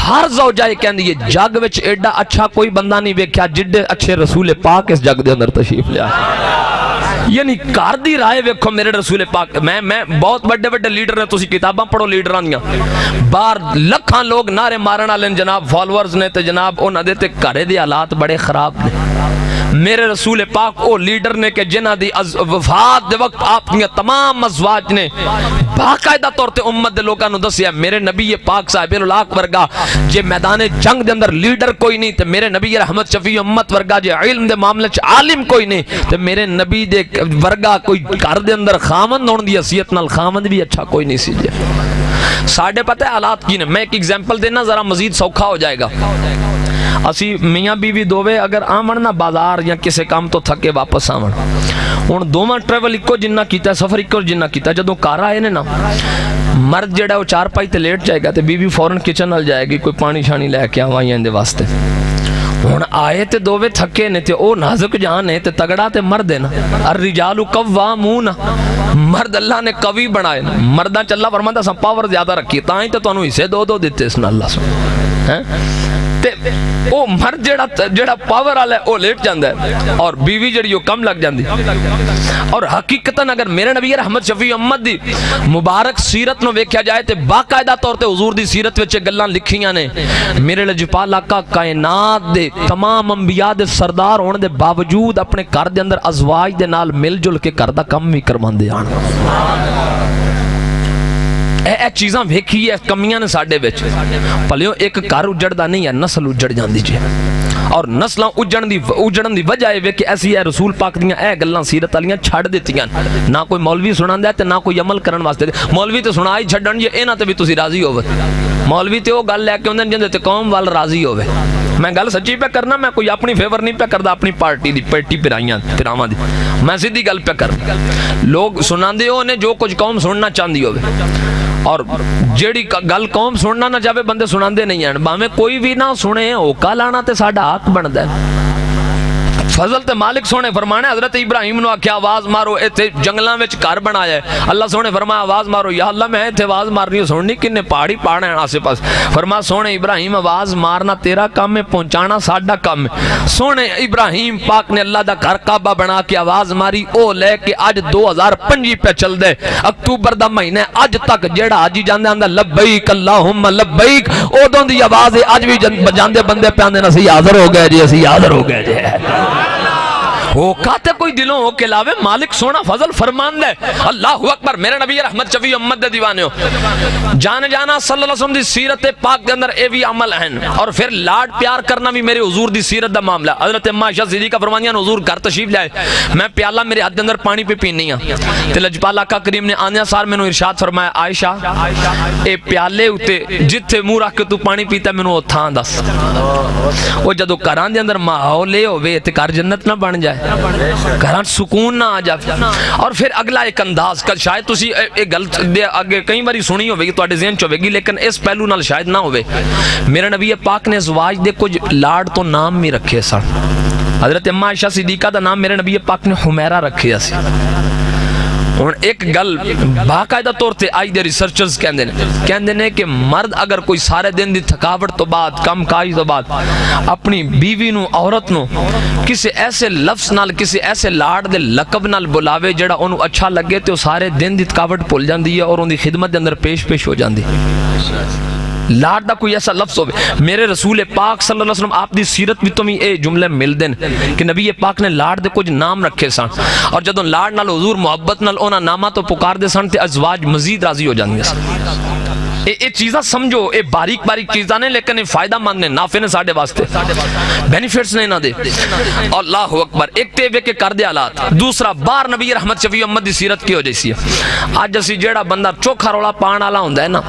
ہر زوجہ یہ کہندی ہے جگ وچ ایڈا اچھا کوئی بندہ نہیں ویکھیا جڑے اچھے رسول پاک اس جگ دے اندر تشریف لیا۔ یعنی کار دی رائے ویکھو میرے رسول پاک، میں بہت بڑے بڑے لیڈر ہیں، تسی کتاباں پڑھو لیڈراں دیاں، بار لکھاں لوگ نعرے مارن والے جناب فالوورز نے تے جناب انہاں دے تے گھر دے حالات بڑے خراب نے۔ میرے رسول پاک او لیڈر نے کہ جنہ دی وفات دے وقت آپ کی تمام ازواج نے باقاعدہ طور تے امت دے لوگاں نو دسیا میرے نبی پاک صاحب اللاق ورگا جے میدان جنگ دے اندر لیڈر کوئی نہیں تے میرے نبی رحمت شفیع امت ورگا جے علم دے معاملے چ عالم کوئی نہیں تے میرے نبی دے ورگا کوئی گھر دے اندر خاوند ہون دی حیثیت نال خاوند بھی اچھا کوئی نہیں سی جے۔ ساڈے پتہ ہے حالات کی نے، میں ایک ایگزامپل دینا ذرا مزید سوکھا ہو جائے گا۔ اسی میاں بیوی دووے اگر آمن نہ بازار یا کسی کام تو تھکے واپس آمن ہن دوواں ٹریول اکو جنہ کیتا ہے سفر اکو جنہ کیتا ہے جدوں گھر آئے نے نا مرد جڑا وہ چار پائی تے لیٹ جائے گا تے بیوی فوراً کچن نال جائے گی کوئی پانی شانی لے کے آواں اندے واسطے ہن آئے تے دووے تھکے نے تے او نازک جان ہے تے تگڑا تے مرد ہے نا الرجال قوامون مرد اللہ نے قوی بنائے مرداں چ اللہ فرماندا سا پاور زیادہ رکھی تاں ہی تے تانوں حصے دو دو دتے اس نال اللہ سبحانہ ہیں تے او مرد جڑا پاور والا ہے او لیٹ جاندا ہے اور بیوی جڑی او کم لگ جاندی اور حقیقتاً اگر میرے نبی رحمت شفیع امت دی مبارک سیرت نو ویکھیا جائے تے باقاعدہ طور تے حضور دی سیرت وچ گلاں لکھیاں نے میرے لجپال آقا کائنات دے تمام انبیاء دے سردار ہونے دے باوجود اپنے گھر دے اندر ازواج دے نال مل جل کے گھر دا کم وی کرواندے آن اے چیزاں ویکھی ہے کمیاں نے ساڈے وچ پلیو ایک گھر اجڑدا نہیں ہے نسل اجڑ جاندی جی اور نسلاں اجڑن دی وجہ ہے کہ ایسی ہے رسول پاک دیاں اے گلاں سیرت والیاں چھڑ دتیاں نہ کوئی مولوی سناندا ہے تے نہ کوئی عمل کرن واسطے مولوی تے سنا ہی چھڈن جے انہاں تے بھی تسی راضی ہوو مولوی تے او گل لے کے اوندے جندے تے قوم وال راضی ہوے میں گل سچی پہ کرنا میں کوئی اپنی فیور نہیں پہ کردا اپنی پارٹی دی پیٹی پراواں دی میں سیدھی گل پہ کرنا لوگ سناندے ہو نے جو کچھ قوم سننا چاہندی ہوے اور جیڑی گل قوم سننا نہ چاہے بندے سناندے نہیں ہیں باویں کوئی بھی نہ سنے اوکا لانا تے ساڈا حق بندا ہے فضل تے مالک سونے فرمانے حضرت ابراہیم نو آکھیا آواز مارو ایتھے جنگلاں وچ گھر بنایا ہے اللہ سونے فرمایا آواز مارو یا اللہ میں ایتھے آواز مار رہی ہوں سننی کنے پہاڑی پہاڑ ہیں آسے پاس فرمایا سونے ابراہیم آواز مارنا تیرا کام ہے پہنچانا ساڈا کام ہے سونے ابراہیم پاک نے اللہ دا گھر کعبہ بنا کے آواز ماری او لے کے اج 2025 پہ چل دے اکتوبر دا مہینے اج تک جیڑا آجی جاندے آندہ لبیک اللہم لبیک اودوں دی آواز اج بھی جاندے بندے پہ آندے نسی حاضر ہو گئے جی اسی حاضر ہو گئے جی وہ کہتے کوئی دلوں ہو کے لاوے مالک سونا فضل فرمان دے اللہ اکبر میرے نبی رحمت شفیع امت دے دیوانے ہو جانا صلی اللہ علیہ وسلم دی سیرت پاک دے اندر اے بھی عمل ہیں اور پھر لاڈ پیار کرنا بھی میرے حضور دی سیرت دا معاملہ حضرت اماں عائشہ صدیقہ فرمانیاں حضور گھر تشریف لائے میں پیالہ میرے ہاتھ دے اندر پانی پہ پینی ہاں تے لجپال آقا کریم نے آنیا سار میں نو ارشاد فرمایا عائشہ اے پیالے ہوتے جتھے منہ رکھ کے تو پانی پیتا میں نو تھاں دس وہ جدو کران دے اندر ماحول لے ہوئے تے کار جنت نہ بن جائے گھران سکون نہ آ جائے اور پھر اگلا ایک انداز کا شاید تسی ایک غلط دے آگے کئی باری سنی ہوئے گی تو آڑے ذہن چوئے گی لیکن اس پہلو نال شاید نہ ہوئے میرے نبی پاک نے زواج دے کچھ لاڈ تو نام بھی رکھے سن حضرت اماں عائشہ صدیقہ دا نام میرے نبی پاک نے حمیرہ رکھے اسی اور ایک گل باقاعدہ طور تے آئی دے ریسرچرز کہندے نے کہ مرد اگر کوئی سارے دن دی تھکاوٹ تو بعد کم کاج تو بعد اپنی بیوی نو عورت نو کسی ایسے لفظ نال کسی ایسے لاڈ دے لقب نال بلاوے جڑا انہوں اچھا لگے تے وہ سارے دن دی تھکاوٹ بھول جاندی ہے اور ان دی خدمت دے اندر پیش ہو جاندی لاڈ دا کوئی ایسا لفظ ہوئے میرے رسول پاک صلی اللہ علیہ وسلم آپ دی سیرت بھی تمہیں اے جملے مل دن کہ نبی پاک نے لاڈ دے کچھ نام رکھے سن اور جدوں لاڈ نال حضور محبت نال اونا نامہ تو پکار دے سن تے ازواج مزید راضی ہو جاندے سن اے چیزاں سمجھو اے باریک چیزاں نے لیکن اے فائدہ مند نے نافع نے ساڑے واسطے بینیفٹس نے نہ دے اللہ اکبر ایک تے وے کے کر دے حالات دوسرا بار نبی رحمت شفیع امت دی سیرت کی ہو جیسی ہے آج اسی جیڑا بندہ چوکھا رولا پان والا ہوندا ہے نا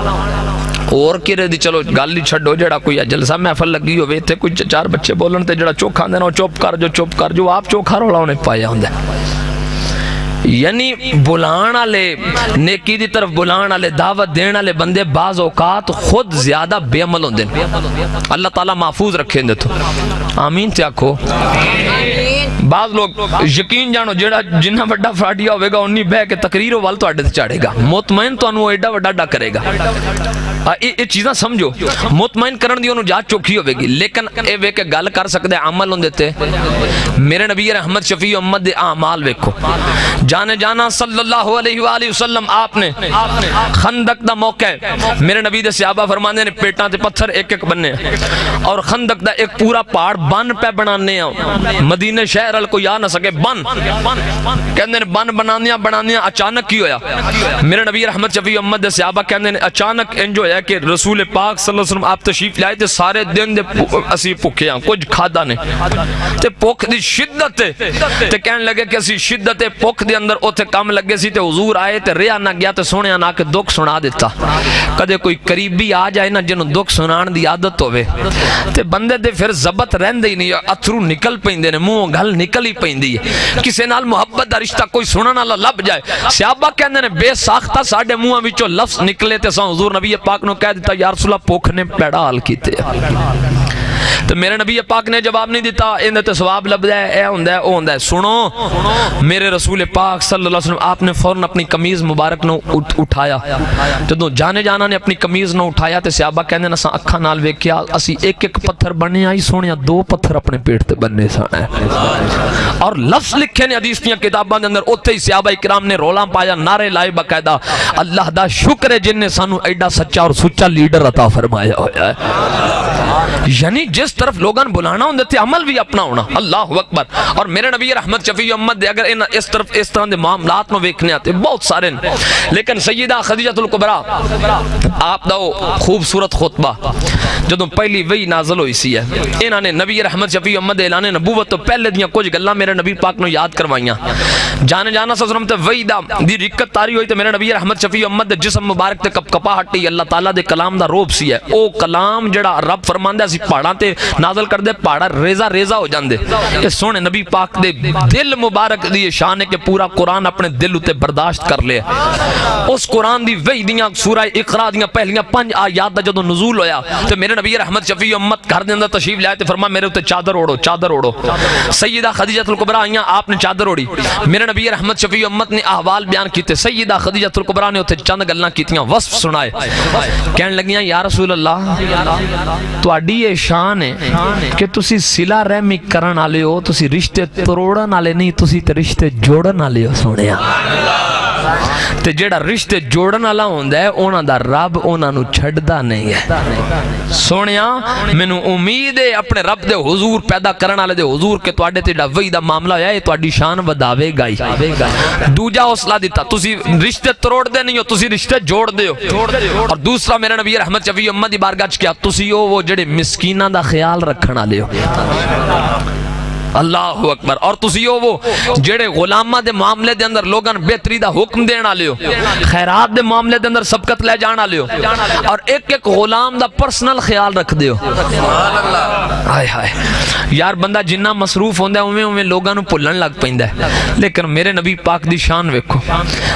اور کرے دی چلو گل ہی چھڈو جڑا کوئی جلسہ محفل لگی ہوئے تے کوئی چار بچے بولن تے جڑا چوکھا آندے نا چپ کر جو آپ چوکھا رولا انہیں پایا ہوندا ہے یعنی بلان والے نیکی دی طرف بلان والے دعوت دین والے بندے بعض اوقات خود زیادہ بے عمل ہوندے اللہ تعالیٰ محفوظ رکھیں دے تو آمین تے آکھو بعض لوگ یقین جانو جڑا جنہ بڑا فراڈیا ہوئے گا انہی بہ کے تقریر وال تو اڈے چاڑے گا مطمئن تو انہوں ایڈا وڈا کرے گا یہ چیزاں سمجھو مطمئن کرن دی انہوں جا چوکھی ہوئے گی لیکن اے وے کے گل کر سکتے عمل ہوں دیتے میرے نبی رحمت شفیع امت دے اعمال ویکھو جانا صلی اللہ علیہ وآلہ وسلم آپ نے خندق دا موقع ہے میرے نبی دے صحابہ فرمانے نے پیٹاں تے پتھر ایک بننے اور خندق دا ایک پورا پہاڑ بن پہ بنانے مدینہ شہر ال کو یا نہ سکے بن کہندے نے بن بنانیاں اچانک کی ہویا میرے نبی رحمت شفیع امت دے صحابہ کہندے نے اچانک انج ہویا ہویا کہ رسول پاک صلی اللہ علیہ وسلم آپ تشریف لائے تے سارے دن دے اسی بھوکے ہاں کچھ کھادا نہیں تے بھوک دی شدت تے کہنے لگے کہ اسی شدت بھوک دے اندر اوتھے کم لگے سی تے حضور آئے تے ریا نہ گیا تے سونے نہ کہ دکھ سنا دیتا کدے کوئی قریبی آ جائے نا جنوں دکھ سنان دی عادت ہوے تے بندے دے پھر ضبط رہندے ہی نہیں اتھرو نکل پیندے نے منہ گل نکل ہی پیندی ہے کسے نال محبت دا رشتہ کوئی سنن والا لب جائے صحابہ کہندے نے بے ساختہ ساڈے منہاں وچوں لفظ نکلے تے سا حضور نبی پاک نو کہہ دیتا یا رسول اللہ بھوک نے پیڑا حال کیتے تو میرے نبی پاک نے جواب نہیں دیتا اندر تے ثواب لبدا ہے اے ہوندا ہے او ہوندا ہے سنو میرے رسول پاک صلی اللہ علیہ وسلم آپ نے فوراً اپنی قمیض مبارک نو اٹھایا جدوں جانے جانا نے اپنی قمیض نو اٹھایا تے صحابہ کہندے اساں اکھاں نال ویکھیا اسی ایک ایک پتھر بننے آئی سونیا 2 پتھر اپنے پیٹ تے بننے سن اور لفظ لکھے نے حدیث دیاں کتاباں دے اندر اوتھے ہی صحابہ کرام نے رولاں پایا نعرے لائے باقاعدہ اللہ دا شکر ہے جن نے سانو ایڈا سچا اور سچا لیڈر عطا فرمایا ہویا ہے یعنی جس طرف لوگان بلانا ہوں دیتے عمل بھی اپنا ہونا اللہ اکبر اور میرے نبی رحمت شفیع امت دے اگر اس طرف اس طرح دے معاملات میں ویکھنے آتے بہت سارے لیکن سیدہ خدیجہ الکبریٰ آپ دا خوبصورت خطبہ جدوں پہلی وحی نازل ہوئی سی ہے انہاں نے نبی رحمت شفیع امت دے اعلان نبوت تو پہلے دیاں کچھ گلاں میرے نبی پاک نو یاد کروائیاں جانے جانا صلی اللہ علیہ وسلم تے وحی دا دی رکت تاری ہوئی تے میرے نبی رحمت شفیع امت دے جسم مبارک تے کپ کپا ہٹی اللہ تعالیٰ دے کلام دا روب سی ہے او کلام جڑا رب فرماندا سی پہاڑاں تے نازل کر دے پہاڑا ریزہ ریزہ ہو جاندے یہ سونے نبی پاک دے دل مبارک دی شان ہے کہ پورا قرآن اپنے دل اتے برداشت کر لے اس قرآن دی وحی دیاں سورہ اقرا دیاں پہلیاں 5 آیات دا جدوں نزول ہویا تے میرے نبی رحمت شفیع امت گھر دے اندر تشریف لائے تے فرما میرے اتے چادر اوڑو چادر اوڑو سیدہ خدیجہ الکبریٰ آئیاں آپ نے چادر اوڑی میرے نبی رحمت شفیع امت نے احوال بیان کیتے سیدہ خدیجہ الکبریٰ نے اتے چند گلاں کیتیاں وصف سنائے کہنے لگیاں یا رسول اللہ تواڈی یہ شان ہے کہ تسی صلہ رحمی کرن والے ہو تسی رشتے توڑن والے نہیں تسی تے رشتے جوڑن والے ہو سونیا تے جڑا رشتے جوڑن والا ہوندا ہے انہاں دا رب انہاں نو چھڈدا نہیں ہے سونیا مینوں امید ہے اپنے رب دے حضور پیدا کرن والے دے حضور کہ تواڈے تے جڑا وحی دا معاملہ ہویا ہے تواڈی شان وداوے گا ہی دوجا حوصلہ دیتا تسی رشتے توڑ دے نہیں ہو تسی رشتے جوڑ دے ہو اور دوسرا میرے نبی رحمت شفیع امت دی بارگاہ وچ کیا تسی ہو وہ جڑے مسکیناں دا خیال رکھن والے ہو اللہ اکبر اور تسی ہو وہ جڑے غلامہ دے معاملے دے اندر لوگان بہتری دا حکم دین والے ہو خیرات دے معاملے دے اندر سبقت لے جان والے ہو اور ایک ایک غلام دا پرسنل خیال رکھ دے ہو ہائے ہائے یار بندہ جنہ مصروف ہوندا ہے اوویں اوویں لوگاں نو بھولن لگ پیندا ہے لیکن میرے نبی پاک دی شان ویکھو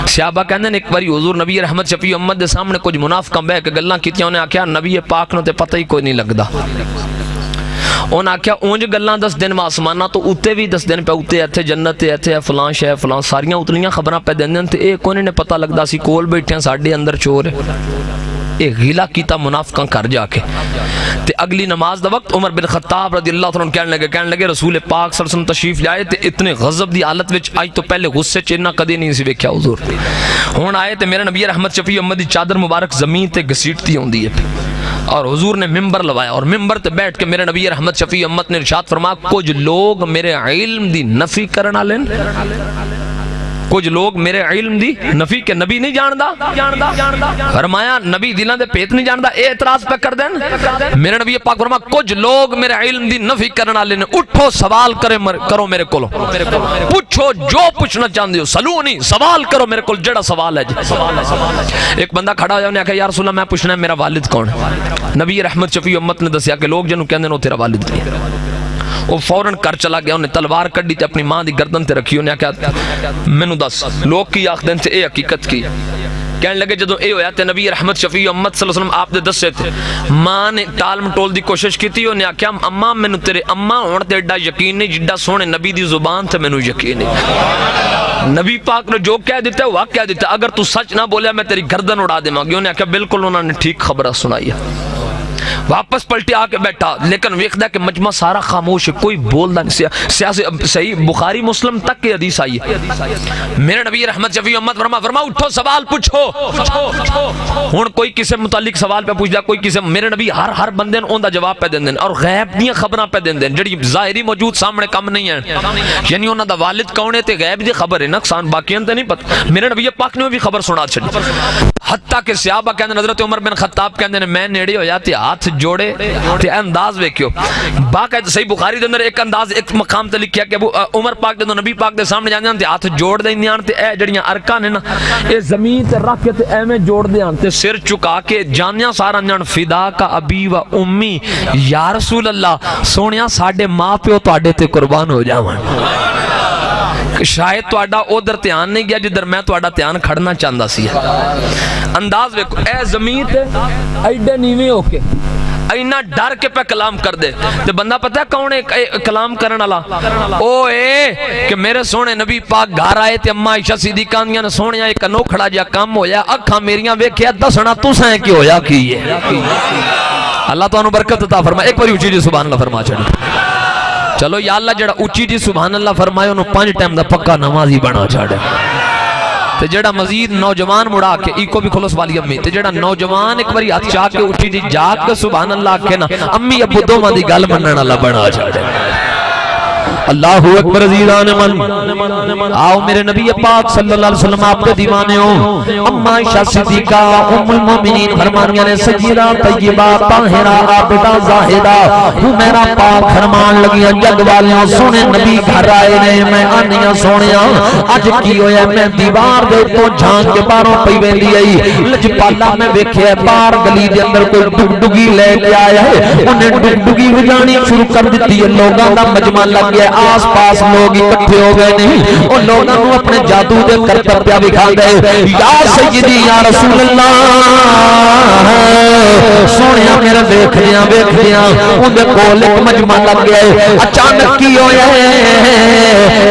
صحابہ کہندے نے ایک باری حضور نبی رحمت شفیع امت دے سامنے کچھ منافقاں بیٹھ کے گلاں کیتیاں انہاں آکھیا نبی پاک نو تے پتہ ہی کوئی نہیں لگدا انہاں آکھیا اونج گلاں 10 دن آسماناں تو اوتے بھی 10 دن پہ اوتے ایتھے جنت ایتھے فلاں شے فلاں ساریاں اتنیاں خبراں پہ دیندے تے اے کوئی نے پتہ لگدا سی کول بیٹھے ساڈے اندر چور ہے اے غیلا کیتا منافقاں کر جا کے تے اگلی نماز دا وقت عمر بن خطاب رضی اللہ عنہ کہنے لگے رسول پاک صلی اللہ علیہ وسلم تشریف لائے تے اتنے غضب دی حالت وچ آئی تو پہلے غصے چ اتنا کدی نہیں سی ویکھیا حضور ہن آئے تے میرے نبی رحمت شفیع امت دی چادر مبارک زمین تے گھسیٹتی ہوندی ہے اور حضور نے ممبر لوایا اور ممبر تے بیٹھ کے میرے نبی رحمت شفیع امت نے ارشاد فرمایا کچھ لوگ میرے علم دی نفی کرن والے کچھ لوگ میرے علم دی نفی کے نبی نہیں جاندا فرمایا نبی دلاں دے پیت نہیں جاندا اے اعتراض پہ کر دین میرے نبی پاک فرمایا کچھ لوگ میرے علم دی نفی کرن والے نے اٹھو سوال کرو میرے کولوں پوچھو جو پوچھنا چاہندے ہو سلونی سوال کرو میرے کول جڑا سوال ہے جی ایک بندہ کھڑا ہویا انہیں کہا یا رسول اللہ میں پوچھنا ہے میرا والد کون ہے نبی رحمت شفیع امت نے دسیا کہ لوگ جنوں کہندے نے تیرا والد نہیں وہ فوراً کر چلا گیا انہیں تلوار کڈی تے اپنی ماں دی گردن تے رکھی انہیں کہا مینوں دس لوگ کی آخدن تے اے حقیقت کی کہنے لگے جدوں اے ہویا تے نبی رحمت شفیع امت صلی اللہ علیہ وسلم آپ دے دسے تھے ماں نے ٹال مٹول دی کوشش کی تھی انہیں کہا اماں مینوں تیرے اماں ہون تے ایڈا یقین نہیں جڈا سونے نبی دی زبان تے مینوں یقین نہیں نبی پاک نے جو کہہ دیتا ہے وہ کہہ دیتا ہے اگر تو سچ نہ بولیا میں تیری گردن اڑا دے ماں گی انہیں کہا بالکل انہوں نے ٹھیک خبرہ سنائی ہے واپس پلٹی آ کے بیٹھا لیکن ویکھدا کہ مجمع سارا خاموش ہے کوئی بولدا نہیں صحیح بخاری مسلم تک کی حدیث آئی ہے میرے نبی رحمت شفیع امت فرما اٹھو سوال پوچھو ہن کوئی کسے متعلق سوال پہ پوچھ دا کوئی کسے میرے نبی ہر بندے نوں اوندا جواب پہ دیندے اور غیب دیاں خبراں پہ دیندے جڑی ظاہری موجود سامنے کم نہیں ہیں یعنی انہاں دا والد کون ہے تے غیب دی خبر ہے نقصان باقیاں تے نہیں پتہ میرے نبی پاک نے بھی خبر سنا چھڈی حتیٰ کہ صحابہ کہندے حضرت عمر بن خطاب کہندے نے میں نیڑے ہویا تے ہاتھ جوڑے تے انداز ویکھیو باقاعدہ صحیح بخاری دے اندر ایک انداز ایک مقام تے لکھیا کہ عمر پاک دے نبی پاک دے سامنے جاندے تے ہاتھ جوڑ دیندے ہن تے اے جڑیاں ارکان نے نا اے زمین تے رکھ کے تے ایویں جوڑ دے ہن تے سر چکا کے جانیاں سارا جان فدا کا ابی و امی یا رسول اللہ سونیا ساڈے ماں پیو تواڈے تے قربان ہو جاون شاید تواڈا ادھر دھیان نہیں گیا جدھر میں تواڈا دھیان کھڑنا چاہندا سی انداز ویکھو اے زمین تے ایڈے نیویں ہو کے اینا ڈر کے پہ کلام کر دے تے بندہ پتہ ہے کون ہے کلام کرن والا او اے کہ میرے سونے نبی پاک گھر آئے تے اما عائشہ صدیقہ نے سونیا ایک انوکھڑا جا کام ہویا اکھاں میریاں ویکھیا دسنا تساں کی ہویا کی ہے اللہ تانوں برکت عطا فرمائے ایک باری اونچی جی سبحان اللہ فرما چھڑی چلو یا اللہ جڑا اونچی جی سبحان اللہ فرمائے انہوں 5 ٹائم دا پکا نمازی بنا چھڑے تے جڑا مزید نوجوان مڑا کے ایکو بھی کھلوس والی امی تے جڑا نوجوان ایک باری ہاتھ چاہ کے اٹھی جی جا کے سبحان اللہ کے نا امی ابو دو ماں دی گل منن والا بنا چھڑے اللہ اکبر عزیزان من آؤ میرے نبی پاک صلی اللہ علیہ وسلم آپ کے دیوانے ہو اما عائشہ صدیقہ ام المومنین فرمانیاں نے سجیدہ طیبہ طاہرہ عابدہ زاہدہ میرا پاک فرمان لگیاں جگ والیاں سونے نبی گھر آئے نے میں آنیاں سونیاں اج کی ہویا میں دیوار دے تو جھانک کے باہروں پئی ویندی آئی لجپالا میں ویکھیا باہر گلی دے اندر کوئی ڈگڈگی لے کے آیا ہے انہیں ڈگڈگی وجانی شروع کر دیتی ہے لوگاں دا مجمع لگ گیا آس پاس لوگ اکٹھے ہو گئے نہیں اور لوگوں نے اپنے جادو دے کرتب پیا دکھا گئے یا سیدی یا رسول اللہ سونیا میرے دیکھ دیا ان دے کول ایک مجمع لگ گیا اچانک کی ہویا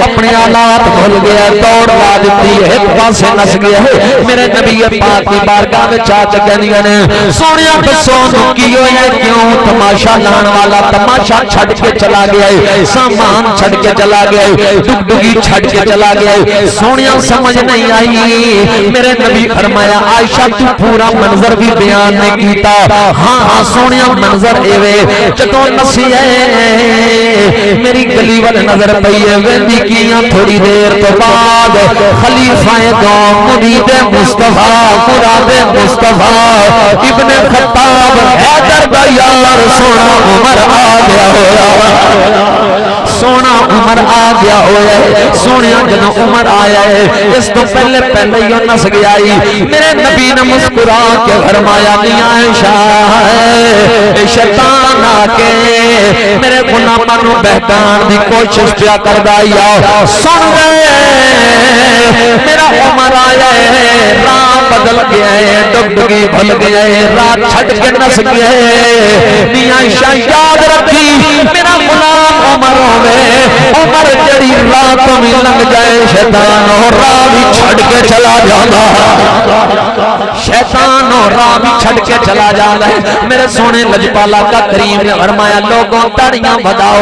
اپنے آلات بھول گیا دوڑ لا دیتی ہے ایک پاسے نس گیا میرے نبی پاک کی بارگاہ میں چاچ کہنیاں نے سونیا دسو کی ہویا کیوں تماشا لان والا تماشا چھڑ کے چلا گیا سامان چھڑ کے چلا گیا ڈگڈگی چھڑ کے چلا گیا سونیا سمجھ نہیں آئی میرے نبی فرمایا عائشہ تو پورا منظر بھی بیان نہیں کیتا ہاں سونیا منظر ایوے جدوں نسی ہے میری گلی وال نظر پئی ہے ویندی کیاں تھوڑی دیر تو بعد خلیفہ قوم مرید مصطفیٰ مراد مصطفیٰ ابن خطاب حیدر دا یار سونا عمر آ گیا ہوا سونا عمر آ گیا ہوئے سونے جنہوں عمر آیا ہے اس تو پہلے ہی نس گیا میرے نبی نے مسکرا کے فرمایا نہیں عائشہ شیطان آ کے میرے غلاماں نو بہکان دی کوشش کیا کردا یا سن گئے میرا عمر آیا ہے راہ بدل گیا ہے ڈگڈگی بھل گیا ہے راہ چھٹ کے نس گیا ہے نہیں عائشہ یاد رکھی میرا غلام عمر ہوئے عمر جڑی رات میں لنگ جائے شیطان اور راہ بھی چھڑ کے چلا جانا شیطان اور راہ بھی چھڑ کے چلا جانا میرے سونے لجپالا کا کریم نے فرمایا لوگوں تاڑیاں بجاؤ